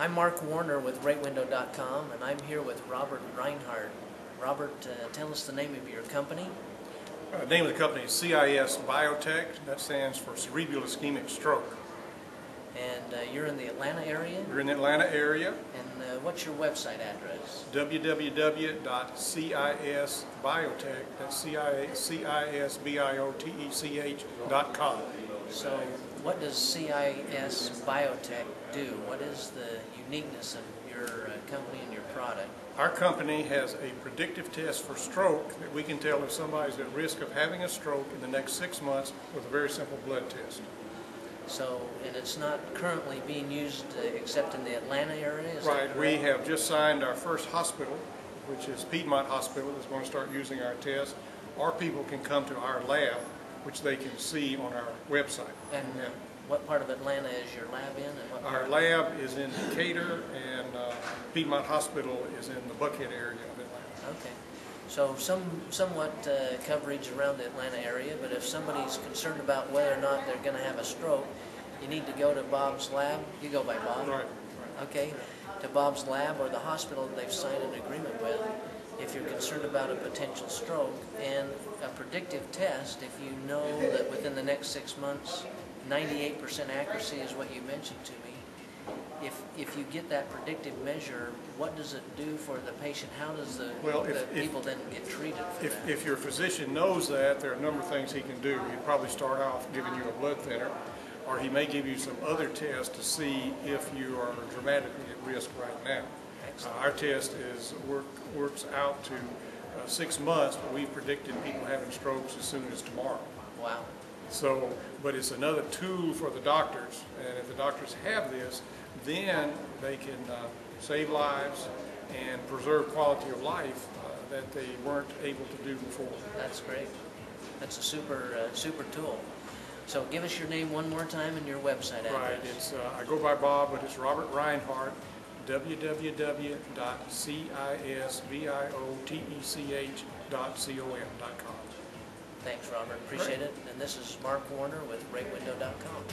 I'm Mark Warner with RightWindow.com, and I'm here with Robert Rhinehart. Robert, tell us the name of your company. The name of the company is CIS Biotech. That stands for Cerebral Ischemic Stroke. And you're in the Atlanta area? We're in the Atlanta area. And what's your website address? www.cisbiotech, that's CISBIOTECH.com. So what does CIS Biotech do? What is the uniqueness of your company and your product? Our company has a predictive test for stroke that we can tell if somebody's at risk of having a stroke in the next 6 months with a very simple blood test. So, and it's not currently being used except in the Atlanta area? Is right. We have just signed our first hospital, which is Piedmont Hospital, is going to start using our test. Our people can come to our lab, which they can see on our website. And what part of Atlanta is your lab in? And what our lab is in Decatur, and Piedmont Hospital is in the Buckhead area of Atlanta. Okay. So somewhat coverage around the Atlanta area, but if somebody's concerned about whether or not they're going to have a stroke, you need to go to Bob's lab. You go by Bob? Right. Okay. To Bob's lab or the hospital they've signed an agreement with if you're concerned about a potential stroke. And a predictive test, if you know that within the next 6 months, 98% accuracy is what you mentioned to me. If you get that predictive measure, what does it do for the patient? How does the people then get treated for that? If your physician knows that, there are a number of things he can do. He'd probably start off giving you a blood thinner, or he may give you some other tests to see if you are dramatically at risk right now. Our test works out to 6 months, but we've predicted people having strokes as soon as tomorrow. Wow. So, but it's another tool for the doctors, and if the doctors have this, then they can save lives and preserve quality of life that they weren't able to do before. That's great. That's a super tool. So give us your name one more time and your website address. Right. It's I go by Bob, but it's Robert Rhinehart. www.cisbiotech.com. Thanks, Robert. Appreciate it. And this is Mark Warner with RightWindow.com.